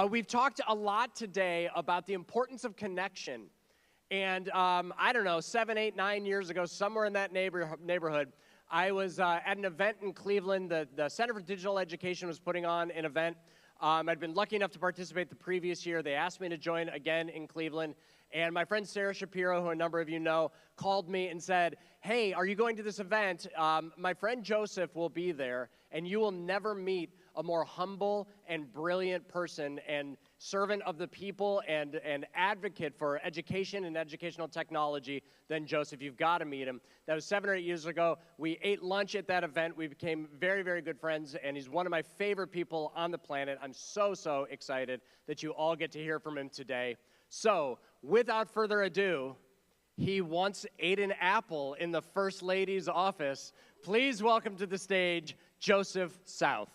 We've talked a lot today about the importance of connection. And I don't know, 7, 8, 9 years ago, somewhere in that neighborhood, I was at an event in Cleveland. The Center for Digital Education was putting on an event. I'd been lucky enough to participate the previous year. They asked me to join again in Cleveland. And my friend Sarah Shapiro, who a number of you know, called me and said, hey, are you going to this event? My friend Joseph will be there, and you will never meet a more humble and brilliant person and servant of the people and advocate for education and educational technology than Joseph. You've got to meet him. That was 7 or 8 years ago. We ate lunch at that event. We became very, very good friends, and he's one of my favorite people on the planet. I'm so, so excited that you all get to hear from him today. So, without further ado, he once ate an apple in the First Lady's office. Please welcome to the stage, Joseph South.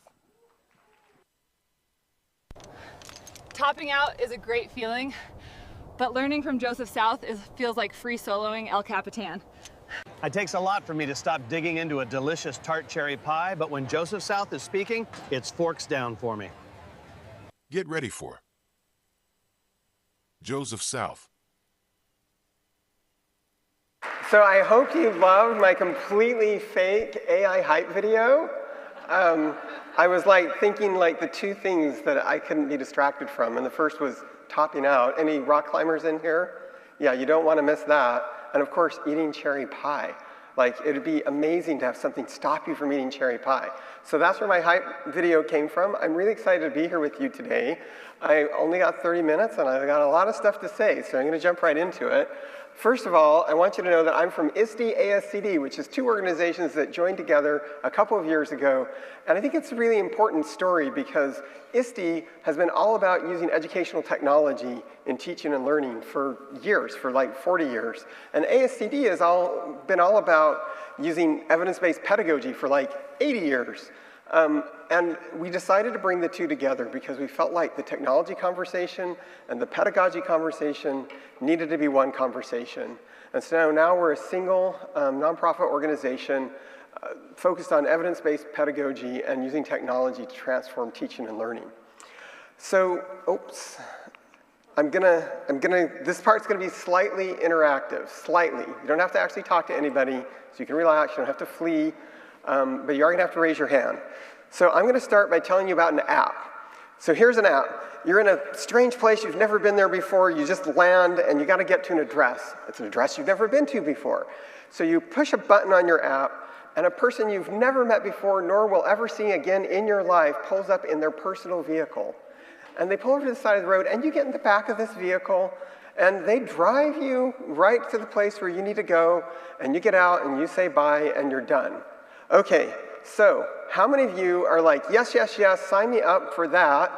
Topping out is a great feeling, but learning from Joseph South feels like free soloing El Capitan. It takes a lot for me to stop digging into a delicious tart cherry pie, but when Joseph South is speaking, it's forks down for me. Get ready for Joseph South. So I hope you loved my completely fake AI hype video. I was thinking the two things that I couldn't be distracted from, and the first was topping out. Any rock climbers in here? Yeah, you don't want to miss that. And of course, eating cherry pie. It'd be amazing to have something stop you from eating cherry pie. So that's where my hype video came from. I'm really excited to be here with you today. I only got 30 minutes, and I've got a lot of stuff to say, so I'm going to jump right into it. First of all, I want you to know that I'm from ISTE-ASCD, which is two organizations that joined together a couple of years ago. And I think it's a really important story because ISTE has been all about using educational technology in teaching and learning for years, for 40 years. And ASCD has been all about using evidence-based pedagogy for 80 years. And we decided to bring the two together because we felt like the technology conversation and the pedagogy conversation needed to be one conversation. And so now we're a single nonprofit organization focused on evidence-based pedagogy and using technology to transform teaching and learning. So, this part's gonna be slightly interactive, slightly. You don't have to actually talk to anybody, so you can relax, you don't have to flee. But you are gonna have to raise your hand. So I'm gonna start by telling you about an app. So here's an app. You're in a strange place, you've never been there before, you just land and you gotta get to an address. It's an address you've never been to before. So you push a button on your app and a person you've never met before nor will ever see again in your life pulls up in their personal vehicle. And they pull over to the side of the road and you get in the back of this vehicle and they drive you right to the place where you need to go and you get out and you say bye and you're done. Okay, so how many of you are yes, yes, yes, sign me up for that?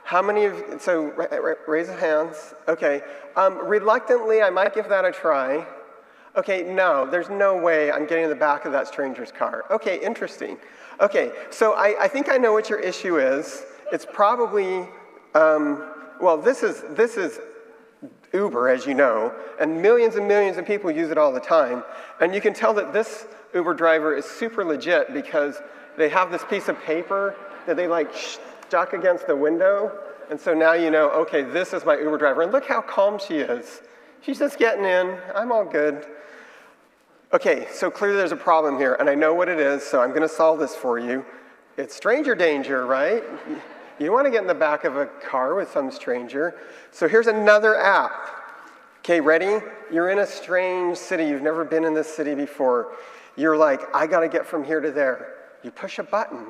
How many of you, so raise your hands. Okay, reluctantly, I might give that a try. Okay, no, there's no way I'm getting in the back of that stranger's car. Okay, interesting. Okay, so I think I know what your issue is. It's probably, this is Uber, as you know, and millions of people use it all the time. And you can tell that this Uber driver is super legit because they have this piece of paper that they stuck against the window. And so now you know, okay, this is my Uber driver. And look how calm she is. She's just getting in. I'm all good. Okay, so clearly there's a problem here, and I know what it is, so I'm going to solve this for you. It's stranger danger, right? You don't want to get in the back of a car with some stranger. So here's another app. Okay, ready? You're in a strange city. You've never been in this city before. You're I got to get from here to there. You push a button,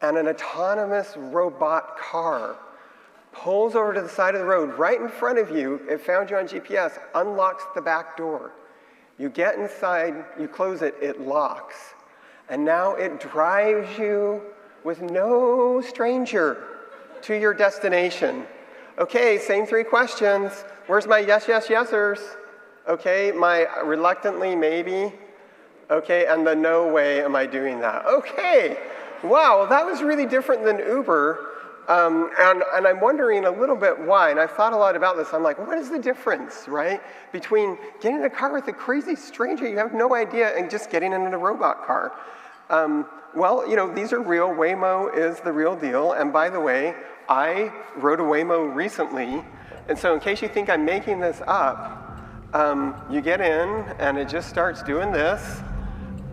and an autonomous robot car pulls over to the side of the road right in front of you. It found you on GPS, unlocks the back door. You get inside, you close it, it locks. And now it drives you with no stranger to your destination. Okay, same 3 questions. Where's my yes, yes, yesers? Okay, my reluctantly, maybe. Okay, and the no way am I doing that. Okay, wow, that was really different than Uber. And I'm wondering a little bit why, and I've thought a lot about this. I'm what is the difference, right, between getting in a car with a crazy stranger you have no idea and just getting in a robot car? Well, you know, these are real. Waymo is the real deal. And by the way, I rode a Waymo recently. And so in case you think I'm making this up, you get in and it just starts doing this.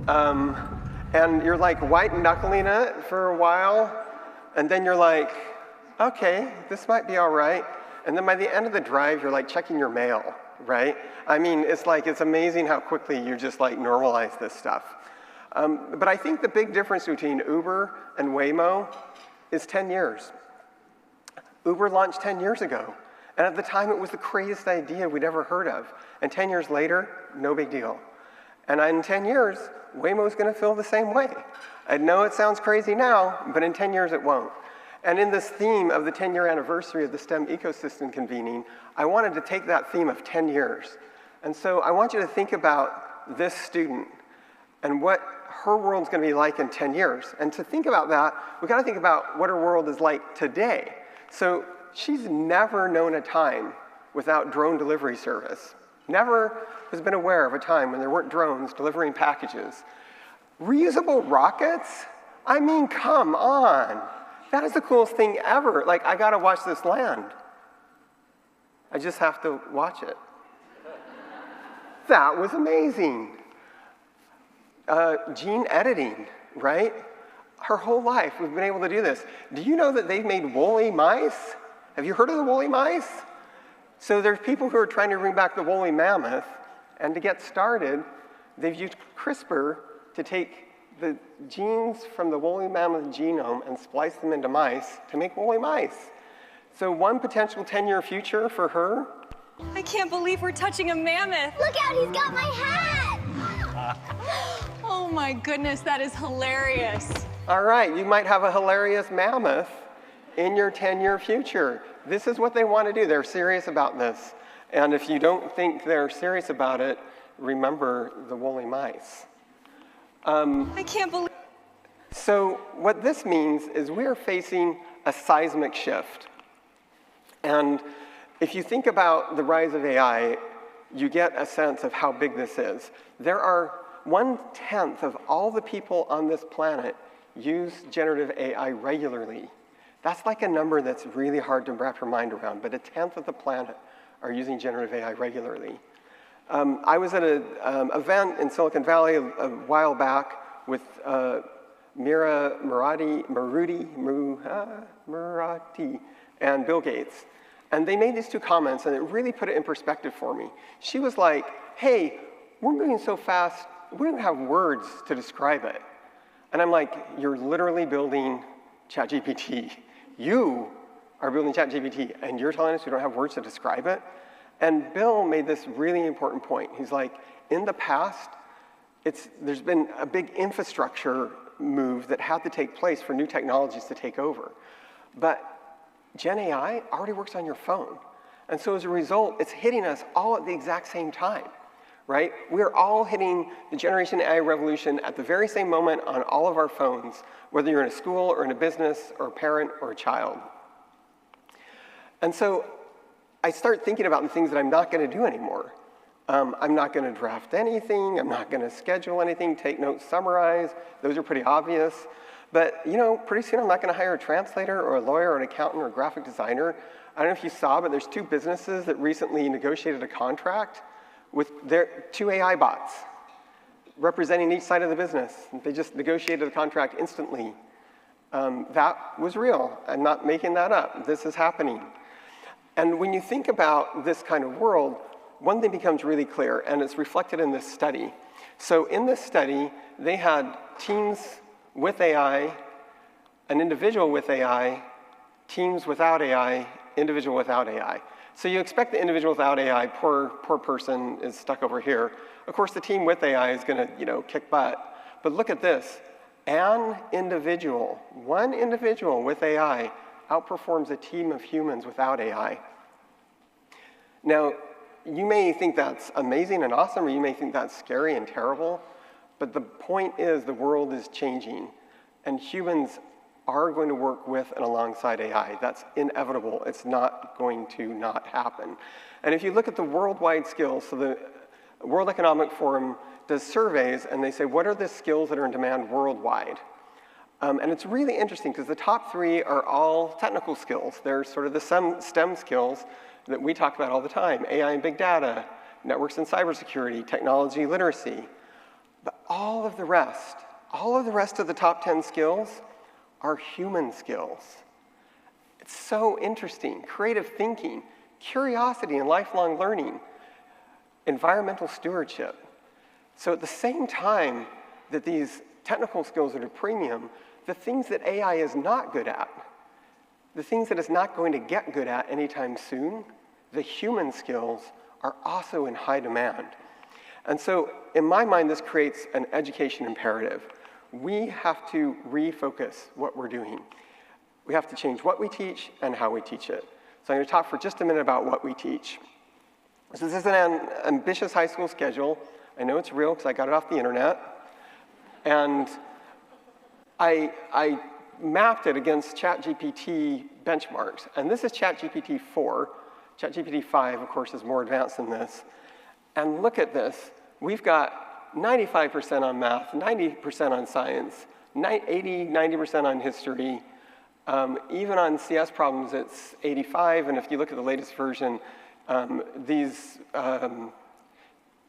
And you're like white knuckling it for a while. And then you're like, okay, this might be all right. And then by the end of the drive, you're like checking your mail, right? I mean, it's like, it's amazing how quickly you just like normalize this stuff. But I think the big difference between Uber and Waymo is 10 years. Uber launched 10 years ago. And at the time, it was the craziest idea we'd ever heard of. And 10 years later, no big deal. And in 10 years, Waymo's going to feel the same way. I know it sounds crazy now, but in 10 years, it won't. And in this theme of the 10-year anniversary of the STEM Ecosystem Convening, I wanted to take that theme of 10 years. And so I want you to think about this student and what her world's going to be like in 10 years. And to think about that, we've got to think about what her world is like today. So she's never known a time without drone delivery service. Never has been aware of a time when there weren't drones delivering packages. Reusable rockets? I mean, come on. That is the coolest thing ever. Like, I gotta watch this land. I just have to watch it. That was amazing. Gene editing, right? Her whole life, we've been able to do this. Do you know that they've made woolly mice? Have you heard of the woolly mice? So there's people who are trying to bring back the woolly mammoth, and to get started, they've used CRISPR to take the genes from the woolly mammoth genome and splice them into mice to make woolly mice. So one potential 10-year future for her. I can't believe we're touching a mammoth. Look out, he's got my hat! Oh my goodness, that is hilarious. All right, you might have a hilarious mammoth in your 10-year future. This is what they want to do. They're serious about this. And if you don't think they're serious about it, remember the woolly mice. I can't believe. So what this means is we are facing a seismic shift. And if you think about the rise of AI, you get a sense of how big this is. There are 1/10 of all the people on this planet use generative AI regularly. That's like a number that's really hard to wrap your mind around, but 1/10 of the planet are using generative AI regularly. I was at an event in Silicon Valley a while back with Mira Murati and Bill Gates. And they made these two comments, and it really put it in perspective for me. She was like, hey, we're moving so fast, we don't have words to describe it. And I'm like, you're literally building ChatGPT. You are building ChatGPT, and you're telling us we don't have words to describe it? And Bill made this really important point. He's like, in the past, there's been a big infrastructure move that had to take place for new technologies to take over. But Gen AI already works on your phone. And so as a result, it's hitting us all at the exact same time, right? We're all hitting the generation AI revolution at the very same moment on all of our phones, whether you're in a school or in a business or a parent or a child. And so I start thinking about the things that I'm not going to do anymore. I'm not going to draft anything. I'm not going to schedule anything, take notes, summarize. Those are pretty obvious. But you know, pretty soon I'm not going to hire a translator or a lawyer or an accountant or a graphic designer. I don't know if you saw, but there's 2 businesses that recently negotiated a contract with their 2 AI bots representing each side of the business. They just negotiated a contract instantly. That was real. I'm not making that up. This is happening. And when you think about this kind of world, one thing becomes really clear, and it's reflected in this study. So in this study, they had teams with AI, an individual with AI, teams without AI, individual without AI. So you expect the individual without AI, poor person is stuck over here. Of course, the team with AI is going to, kick butt. But look at this. One individual with AI outperforms a team of humans without AI. Now, you may think that's amazing and awesome, or you may think that's scary and terrible, but the point is the world is changing, and humans are going to work with and alongside AI. That's inevitable. It's not going to not happen. And if you look at the worldwide skills, so the World Economic Forum does surveys, and they say, what are the skills that are in demand worldwide? And it's really interesting because the top 3 are all technical skills. They're sort of the STEM skills that we talk about all the time: AI and big data, networks and cybersecurity, technology literacy. But all of the rest of the top 10 skills are human skills. It's so interesting. Creative thinking, curiosity and lifelong learning, environmental stewardship. So at the same time that these technical skills are at a premium, the things that AI is not good at, the things that it's not going to get good at anytime soon, the human skills are also in high demand. And so in my mind, this creates an education imperative. We have to refocus what we're doing. We have to change what we teach and how we teach it. So I'm going to talk for just a minute about what we teach. So this is an ambitious high school schedule. I know it's real because I got it off the internet. And I mapped it against ChatGPT benchmarks. And this is ChatGPT 4. ChatGPT 5, of course, is more advanced than this. And look at this. We've got 95% on math, 90% on science, 80, 90% on history. Even on CS problems, it's 85. And if you look at the latest version,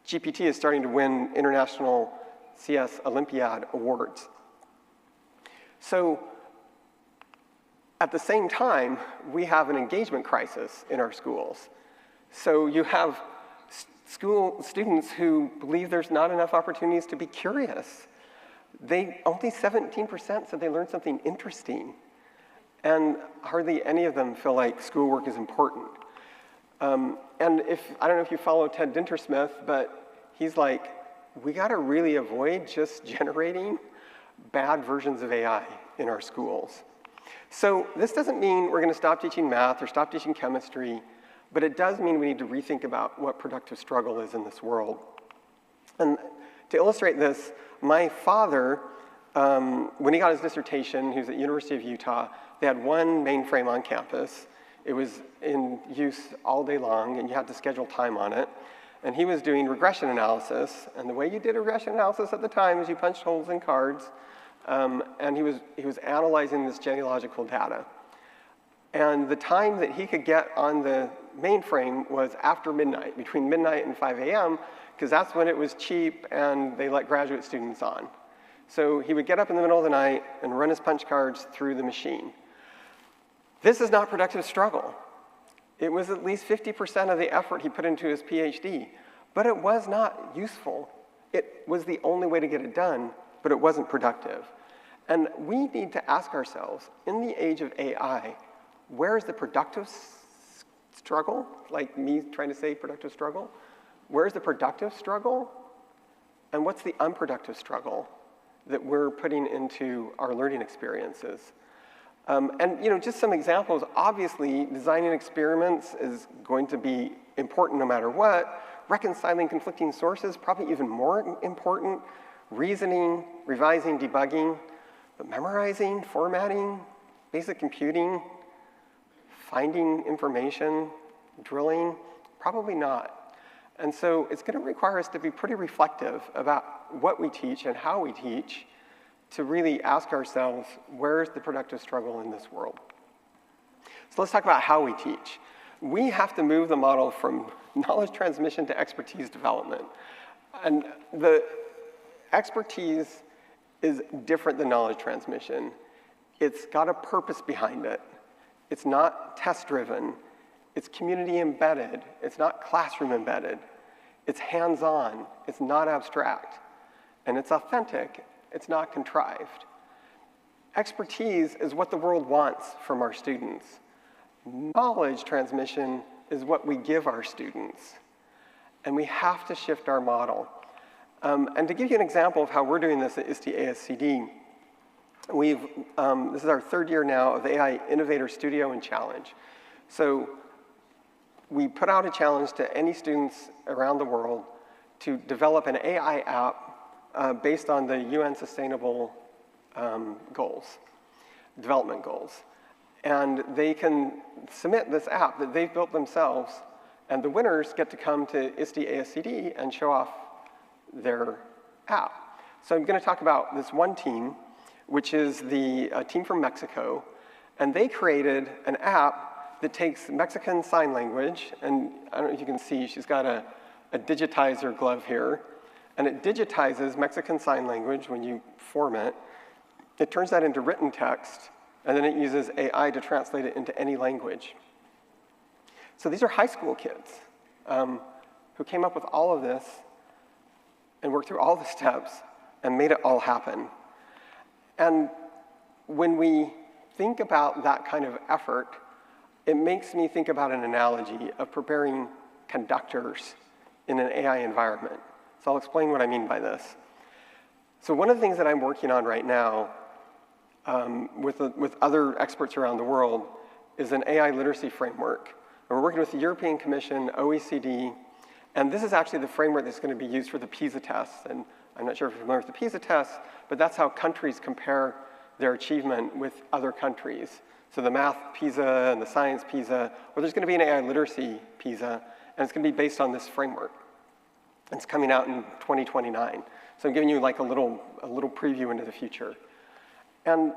GPT is starting to win international CS Olympiad awards. So at the same time, we have an engagement crisis in our schools. So you have students who believe there's not enough opportunities to be curious. Only 17% said they learned something interesting. And hardly any of them feel like schoolwork is important. And I don't know if you follow Ted Dintersmith, but he's like, we gotta really avoid just generating bad versions of AI in our schools. So this doesn't mean we're gonna stop teaching math or stop teaching chemistry, but it does mean we need to rethink about what productive struggle is in this world. And to illustrate this, my father, when he got his dissertation, he was at University of Utah, they had one mainframe on campus. It was in use all day long, and you had to schedule time on it. And he was doing regression analysis, and the way you did regression analysis at the time is you punched holes in cards, and he was analyzing this genealogical data. And the time that he could get on the mainframe was after midnight, between midnight and 5 a.m., because that's when it was cheap and they let graduate students on. So he would get up in the middle of the night and run his punch cards through the machine. This is not productive struggle. It was at least 50% of the effort he put into his PhD, but it was not useful. It was the only way to get it done, but it wasn't productive. And we need to ask ourselves, in the age of AI, where is the productive struggle? Like me trying to say productive struggle? Where's the productive struggle? And what's the unproductive struggle that we're putting into our learning experiences? And just some examples. Obviously, designing experiments is going to be important no matter what. Reconciling conflicting sources, probably even more important. Reasoning, revising, debugging. But memorizing, formatting, basic computing, finding information, drilling, probably not. And so it's going to require us to be pretty reflective about what we teach and how we teach, to really ask ourselves, where's the productive struggle in this world? So let's talk about how we teach. We have to move the model from knowledge transmission to expertise development. And the expertise is different than knowledge transmission. It's got a purpose behind it. It's not test-driven. It's community embedded. It's not classroom embedded. It's hands-on. It's not abstract. And it's authentic. It's not contrived. Expertise is what the world wants from our students. Knowledge transmission is what we give our students. And we have to shift our model. And to give you an example of how we're doing this at ISTE-ASCD, this is our third year now of the AI Innovator Studio and Challenge. So we put out a challenge to any students around the world to develop an AI app based on the UN Sustainable Development Goals. And they can submit this app that they've built themselves, And the winners get to come to ISTE-ASCD and show off their app. So I'm going to talk about this one team, which is the team from Mexico. And they created an app that takes Mexican Sign Language, and I don't know if you can see, she's got a digitizer glove here, and it digitizes Mexican Sign Language when you form it. It turns that into written text, and then it uses AI to translate it into any language. So these are high school kids who came up with all of this and worked through all the steps and made it all happen. And when we think about that kind of effort, it makes me think about an analogy of preparing conductors in an AI environment. So I'll explain what I mean by this. So one of the things that I'm working on right now with other experts around the world is an AI literacy framework. And we're working with the European Commission, OECD, and this is actually the framework that's going to be used for the PISA tests. And I'm not sure if you're familiar with the PISA tests, but that's how countries compare their achievement with other countries. So the math PISA and the science PISA, well, there's going to be an AI literacy PISA, and it's going to be based on this framework. It's coming out in 2029. So I'm giving you like a little preview into the future. And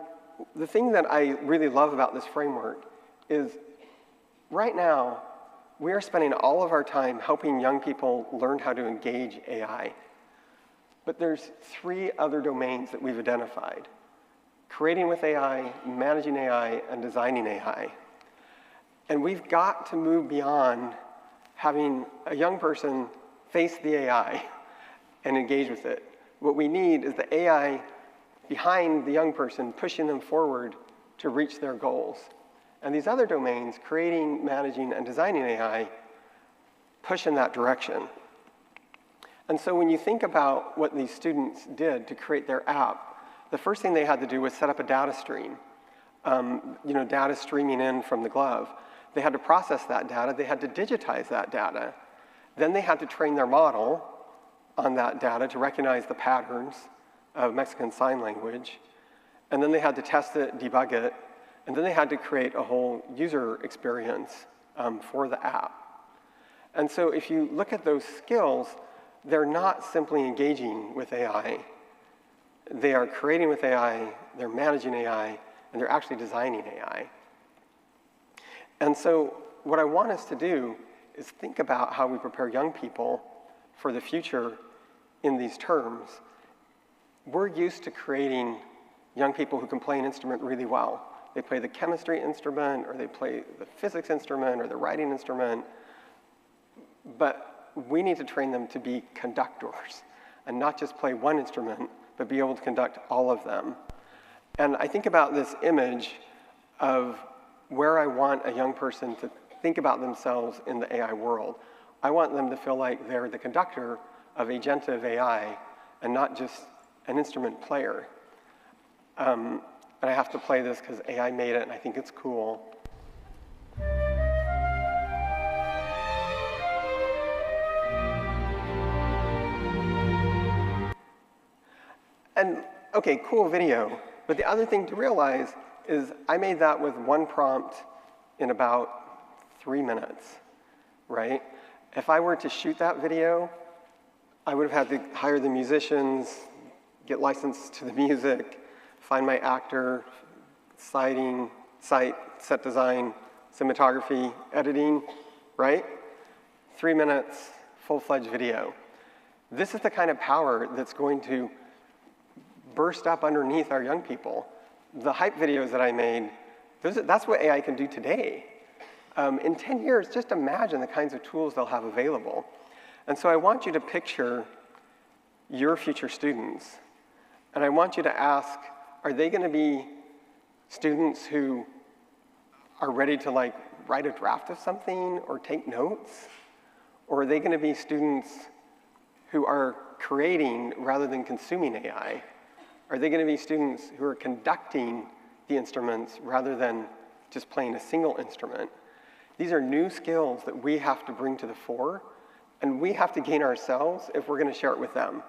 the thing that I really love about this framework is right now, we are spending all of our time helping young people learn how to engage AI. But there's 3 other domains that we've identified: creating with AI, managing AI, and designing AI. And we've got to move beyond having a young person face the AI and engage with it. What we need is the AI behind the young person, pushing them forward to reach their goals. And these other domains, creating, managing, and designing AI, push in that direction. And so when you think about what these students did to create their app, the first thing they had to do was set up a data stream, data streaming in from the glove. They had to process that data. They had to digitize that data. Then they had to train their model on that data to recognize the patterns of Mexican Sign Language. And then they had to test it, debug it, and then they had to create a whole user experience for the app. And so if you look at those skills, they're not simply engaging with AI. They are creating with AI, they're managing AI, and they're actually designing AI. And so what I want us to do is think about how we prepare young people for the future in these terms. We're used to creating young people who can play an instrument really well. They play the chemistry instrument, or they play the physics instrument, or the writing instrument. But we need to train them to be conductors and not just play one instrument, but be able to conduct all of them. And I think about this image of where I want a young person to think about themselves in the AI world. I want them to feel like they're the conductor of agentive AI and not just an instrument player. And I have to play this because AI made it and I think it's cool. And okay, cool video. But the other thing to realize is I made that with one prompt in about 3 minutes, right? If I were to shoot that video, I would have had to hire the musicians, get licensed to the music, find my actor, sighting, set design, cinematography, editing, right? 3 minutes, full-fledged video. This is the kind of power that's going to burst up underneath our young people. The hype videos that I made, that's what AI can do today. In 10 years, just imagine the kinds of tools they'll have available. And so I want you to picture your future students. And I want you to ask, are they going to be students who are ready to write a draft of something or take notes? Or are they going to be students who are creating rather than consuming AI? Are they going to be students who are conducting the instruments rather than just playing a single instrument? These are new skills that we have to bring to the fore, and we have to gain ourselves if we're going to share it with them.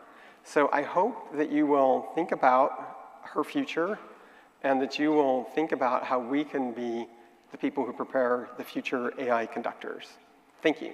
So I hope that you will think about her future and that you will think about how we can be the people who prepare the future AI conductors. Thank you.